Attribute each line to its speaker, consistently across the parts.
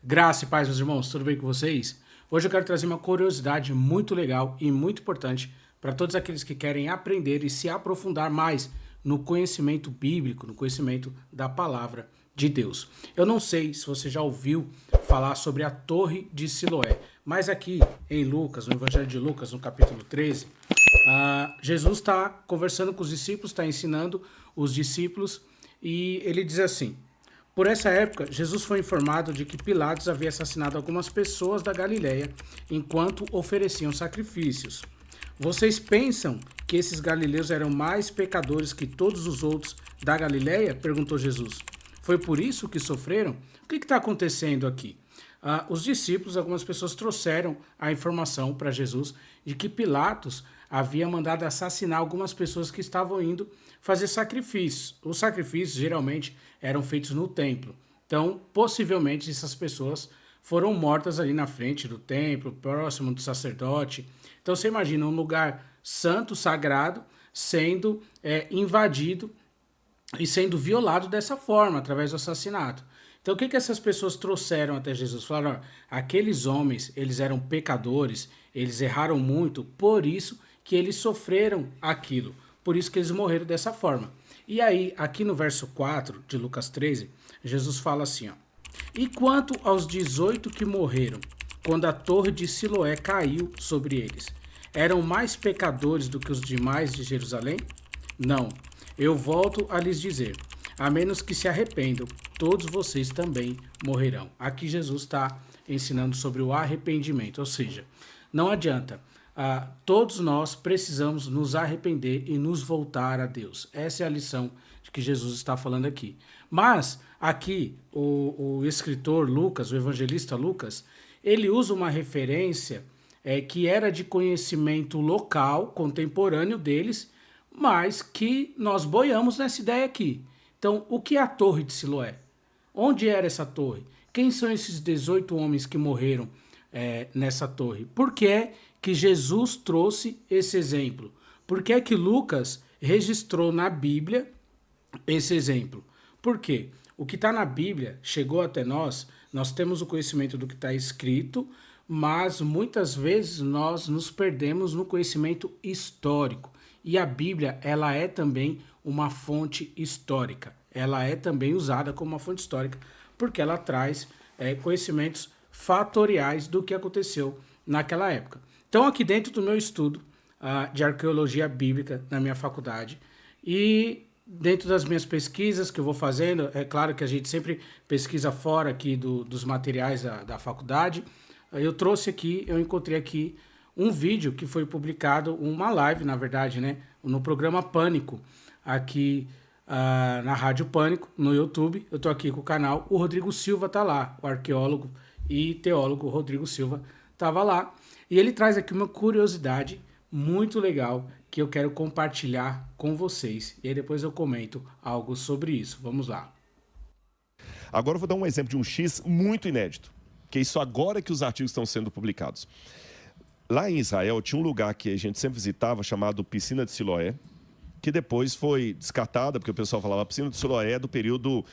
Speaker 1: Graça e paz, meus irmãos, tudo bem com vocês? Hoje eu quero trazer uma curiosidade muito legal e muito importante para todos aqueles que querem aprender e se aprofundar mais no conhecimento bíblico, no conhecimento da palavra de Deus. Eu não sei se você já ouviu falar sobre a Torre de Siloé, mas aqui em Lucas, no Evangelho de Lucas, no capítulo 13, Jesus está conversando com os discípulos, está ensinando os discípulos e ele diz assim: por essa época, Jesus foi informado de que Pilatos havia assassinado algumas pessoas da Galiléia enquanto ofereciam sacrifícios. Vocês pensam que esses galileus eram mais pecadores que todos os outros da Galiléia? Perguntou Jesus. Foi por isso que sofreram? O que está acontecendo aqui? Os discípulos, algumas pessoas trouxeram a informação para Jesus de que Pilatos havia mandado assassinar algumas pessoas que estavam indo fazer sacrifícios. Os sacrifícios geralmente eram feitos no templo. Então, possivelmente, essas pessoas foram mortas ali na frente do templo, próximo do sacerdote. Então, você imagina um lugar santo, sagrado, sendo invadido e sendo violado dessa forma, através do assassinato. Então, o que essas pessoas trouxeram até Jesus? Falaram: ó, aqueles homens, eles eram pecadores, eles erraram muito, por isso que eles sofreram aquilo, por isso que eles morreram dessa forma. E aí, aqui no verso 4 de Lucas 13, Jesus fala assim, ó: e quanto aos 18 que morreram, quando a torre de Siloé caiu sobre eles, eram mais pecadores do que os demais de Jerusalém? Não, eu volto a lhes dizer, a menos que se arrependam, todos vocês também morrerão. Aqui Jesus está ensinando sobre o arrependimento, ou seja, não adianta. Todos nós precisamos nos arrepender e nos voltar a Deus. Essa é a lição de que Jesus está falando aqui. Mas aqui o escritor Lucas, o evangelista Lucas, ele usa uma referência que era de conhecimento local, contemporâneo deles, mas que nós boiamos nessa ideia aqui. Então, o que é a Torre de Siloé? Onde era essa torre? Quem são esses 18 homens que morreram nessa torre? Por que é que Jesus trouxe esse exemplo? Por que é que Lucas registrou na Bíblia esse exemplo? Por quê? O que está na Bíblia chegou até nós, nós temos o conhecimento do que está escrito, mas muitas vezes nós nos perdemos no conhecimento histórico. E a Bíblia, ela é também uma fonte histórica. Ela é também usada como uma fonte histórica, porque ela traz conhecimentos fatoriais do que aconteceu naquela época. Então, aqui dentro do meu estudo de arqueologia bíblica na minha faculdade, e dentro das minhas pesquisas que eu vou fazendo, é claro que a gente sempre pesquisa fora aqui dos materiais da faculdade, eu encontrei aqui um vídeo que foi publicado, uma live, na verdade, né, no programa Pânico, aqui na Rádio Pânico, no YouTube. Eu tô aqui com o canal, o Rodrigo Silva tá lá, o arqueólogo e teólogo Rodrigo Silva tava lá, e ele traz aqui uma curiosidade muito legal que eu quero compartilhar com vocês, e aí depois eu comento algo sobre isso. Vamos lá.
Speaker 2: Agora eu vou dar um exemplo de um X muito inédito, que é isso agora que os artigos estão sendo publicados. Lá em Israel tinha um lugar que a gente sempre visitava chamado Piscina de Siloé, que depois foi descartada, porque o pessoal falava a Piscina de Siloé é do período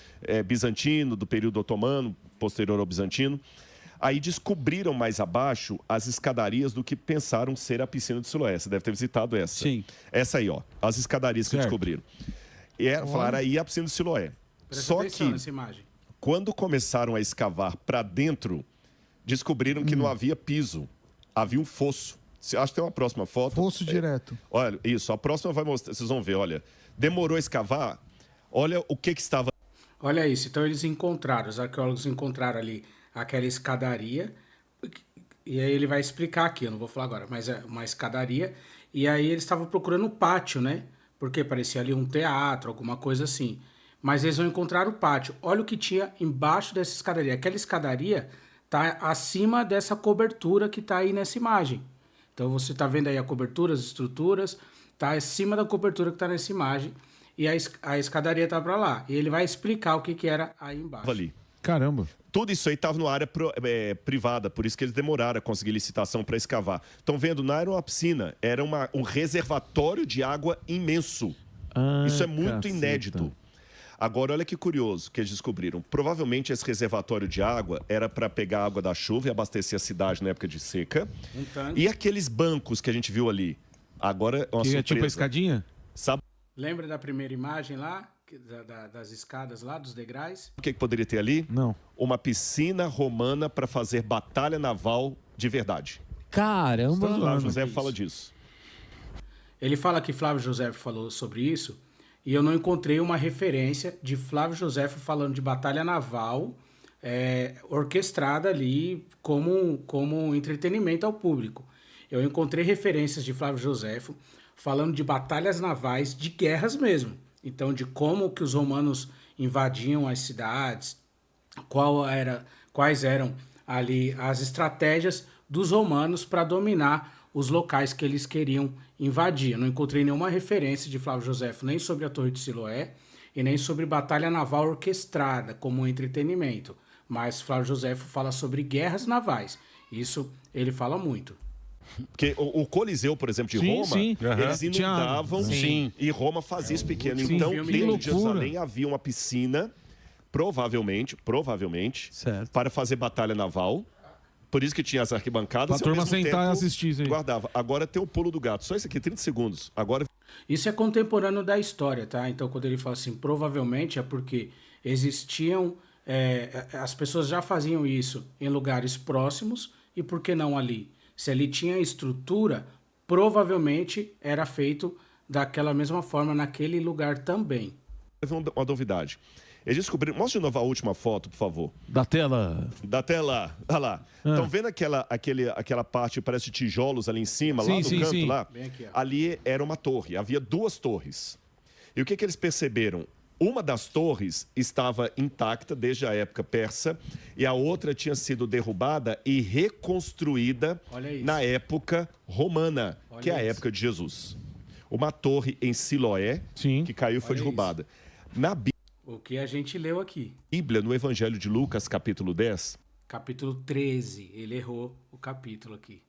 Speaker 2: bizantino, do período otomano, posterior ao bizantino. Aí descobriram mais abaixo as escadarias do que pensaram ser a Piscina de Siloé. Você deve ter visitado essa.
Speaker 3: Sim.
Speaker 2: Essa aí, ó, as escadarias que
Speaker 3: Certo.
Speaker 2: descobriram. E falaram aí a Piscina de Siloé.
Speaker 1: Presta
Speaker 2: Só
Speaker 1: atenção
Speaker 2: que
Speaker 1: nessa imagem.
Speaker 2: quando começaram a escavar para dentro, descobriram que não havia piso, havia um fosso. Acho que tem uma próxima foto.
Speaker 4: Fosso direto.
Speaker 2: Olha, isso, a próxima vai mostrar, vocês vão ver, olha. Demorou a escavar, olha o que estava...
Speaker 1: Olha isso, então eles encontraram, os arqueólogos encontraram ali aquela escadaria, e aí ele vai explicar aqui, eu não vou falar agora, mas é uma escadaria, e aí eles estavam procurando o pátio, né? Porque parecia ali um teatro, alguma coisa assim. Mas eles não encontraram o pátio. Olha o que tinha embaixo dessa escadaria. Aquela escadaria tá acima dessa cobertura que tá aí nessa imagem. Então você tá vendo aí a cobertura, as estruturas, tá acima da cobertura que tá nessa imagem, e a escadaria tá para lá. E ele vai explicar o que era aí embaixo.
Speaker 2: ali.
Speaker 4: Caramba.
Speaker 2: Tudo isso aí estava numa área privada, por isso que eles demoraram a conseguir licitação para escavar. Estão vendo? Não era uma piscina, era um reservatório de água imenso. Isso é muito
Speaker 3: caceta.
Speaker 2: inédito. Agora, olha que curioso que eles descobriram. Provavelmente esse reservatório de água era para pegar a água da chuva e abastecer a cidade na época de seca. E aqueles bancos que a gente viu ali? Agora é uma
Speaker 3: Que é
Speaker 2: surpresa.
Speaker 3: tipo a escadinha?
Speaker 2: Sabe
Speaker 1: Lembra da primeira imagem lá? Das escadas lá, dos degraus?
Speaker 2: o que poderia ter ali?
Speaker 3: Não.
Speaker 2: Uma piscina romana para fazer batalha naval de verdade.
Speaker 4: Caramba!
Speaker 2: Flávio José fala disso.
Speaker 1: Ele fala que Flávio José falou sobre isso, e eu não encontrei uma referência de Flávio José falando de batalha naval orquestrada ali como entretenimento ao público. Eu encontrei referências de Flávio José falando de batalhas navais, de guerras mesmo. Então, de como que os romanos invadiam as cidades, quais eram ali as estratégias dos romanos para dominar os locais que eles queriam invadir. Eu não encontrei nenhuma referência de Flávio José nem sobre a Torre de Siloé e nem sobre batalha naval orquestrada como entretenimento. Mas Flávio José fala sobre guerras navais. Isso ele fala muito.
Speaker 2: Porque o Coliseu, por exemplo, de Roma, eles inundavam e Roma fazia isso pequeno. Então, dentro de Jerusalém havia uma piscina, provavelmente,
Speaker 3: certo,
Speaker 2: para fazer batalha naval. Por isso que tinha as arquibancadas.
Speaker 3: Pra turma sentar e assistir, sim.
Speaker 2: Guardava. Agora tem o pulo do gato. Só isso aqui, 30 segundos. Agora...
Speaker 1: Isso é contemporâneo da história, tá? Então, quando ele fala assim, provavelmente é porque existiam... as pessoas já faziam isso em lugares próximos e por que não ali? Se ali tinha estrutura, provavelmente era feito daquela mesma forma naquele lugar também.
Speaker 2: Uma novidade. Eles descobriram... Mostra de novo a última foto, por favor.
Speaker 3: Da tela.
Speaker 2: Olha lá. Estão vendo aquela parte, parece tijolos ali em cima, lá no canto? Lá?
Speaker 1: Bem aqui, ó.
Speaker 2: Ali era uma torre. Havia 2 torres. E o que eles perceberam? Uma das torres estava intacta desde a época persa e a outra tinha sido derrubada e reconstruída na época romana, que é a época de Jesus. Uma torre em Siloé, que caiu e foi derrubada. Na
Speaker 1: o que a gente leu aqui.
Speaker 2: Bíblia, no Evangelho de Lucas, capítulo 10...
Speaker 1: Capítulo 13, ele errou o capítulo aqui.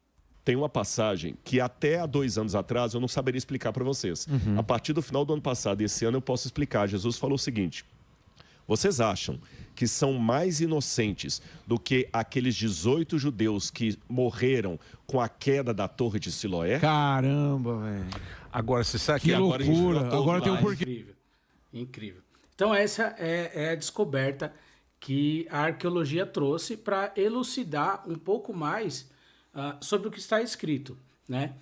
Speaker 2: Tem uma passagem que até há 2 anos atrás eu não saberia explicar para vocês. A partir do final do ano passado e esse ano eu posso explicar. Jesus falou o seguinte: vocês acham que são mais inocentes do que aqueles 18 judeus que morreram com a queda da Torre de Siloé?
Speaker 3: Caramba, velho.
Speaker 4: Agora, você sabe
Speaker 3: que loucura. Agora tem um porquê.
Speaker 1: Incrível. Então essa é a descoberta que a arqueologia trouxe para elucidar um pouco mais sobre o que está escrito, né?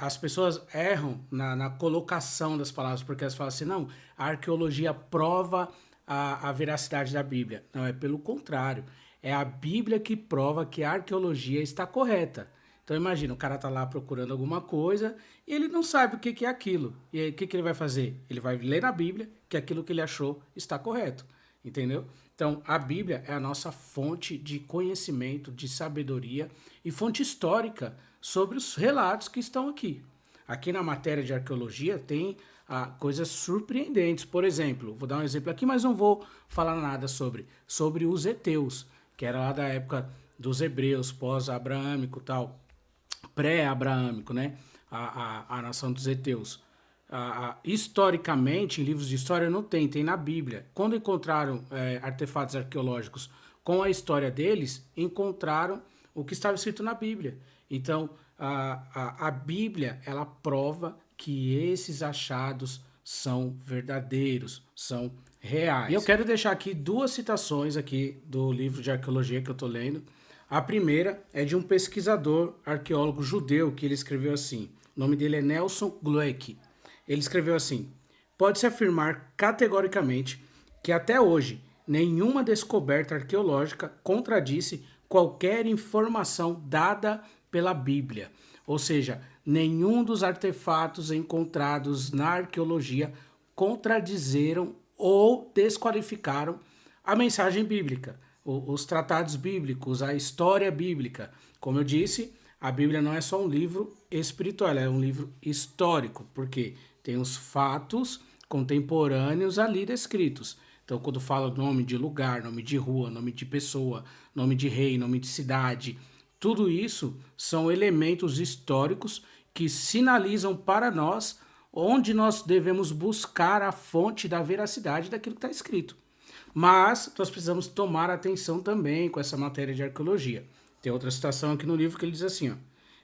Speaker 1: As pessoas erram na colocação das palavras, porque elas falam assim, não, a arqueologia prova a veracidade da Bíblia. Não, é pelo contrário. É a Bíblia que prova que a arqueologia está correta. Então imagina, o cara está lá procurando alguma coisa e ele não sabe o que é aquilo. E aí o que ele vai fazer? Ele vai ler na Bíblia que aquilo que ele achou está correto. Entendeu? Então, a Bíblia é a nossa fonte de conhecimento, de sabedoria e fonte histórica sobre os relatos que estão aqui. Aqui na matéria de arqueologia tem coisas surpreendentes. Por exemplo, vou dar um exemplo aqui, mas não vou falar nada sobre os heteus, que era lá da época dos hebreus, pós-abraâmico, tal, pré-abraâmico, né? A nação dos heteus. Historicamente, em livros de história não tem na Bíblia. Quando encontraram artefatos arqueológicos com a história deles, encontraram o que estava escrito na Bíblia. Então, a Bíblia, ela prova que esses achados são verdadeiros, são reais. E eu quero deixar aqui 2 citações aqui do livro de arqueologia que eu estou lendo. A primeira é de um pesquisador arqueólogo judeu que ele escreveu assim. O nome dele é Nelson Glueck. Ele escreveu assim: pode-se afirmar categoricamente que até hoje nenhuma descoberta arqueológica contradisse qualquer informação dada pela Bíblia. Ou seja, nenhum dos artefatos encontrados na arqueologia contradizeram ou desqualificaram a mensagem bíblica, os tratados bíblicos, a história bíblica. Como eu disse, a Bíblia não é só um livro espiritual, ela é um livro histórico, porque tem os fatos contemporâneos ali descritos. Então, quando fala nome de lugar, nome de rua, nome de pessoa, nome de rei, nome de cidade, tudo isso são elementos históricos que sinalizam para nós onde nós devemos buscar a fonte da veracidade daquilo que está escrito. Mas nós precisamos tomar atenção também com essa matéria de arqueologia. Tem outra citação aqui no livro que ele diz assim, ó,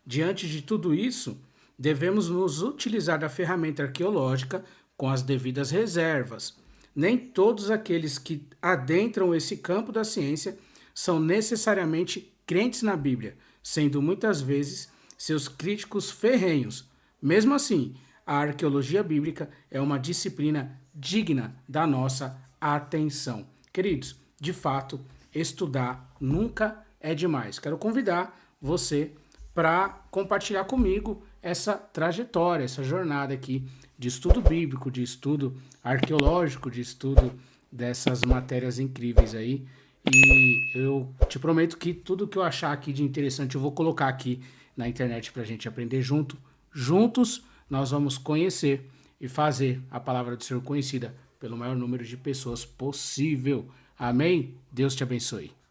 Speaker 1: diante de tudo isso, devemos nos utilizar da ferramenta arqueológica com as devidas reservas. Nem todos aqueles que adentram esse campo da ciência são necessariamente crentes na Bíblia, sendo muitas vezes seus críticos ferrenhos. Mesmo assim, a arqueologia bíblica é uma disciplina digna da nossa atenção. Queridos, de fato, estudar nunca é demais. Quero convidar você para compartilhar comigo essa trajetória, essa jornada aqui de estudo bíblico, de estudo arqueológico, de estudo dessas matérias incríveis aí. E eu te prometo que tudo que eu achar aqui de interessante eu vou colocar aqui na internet para a gente aprender junto. Juntos nós vamos conhecer e fazer a palavra do Senhor conhecida pelo maior número de pessoas possível. Amém? Deus te abençoe.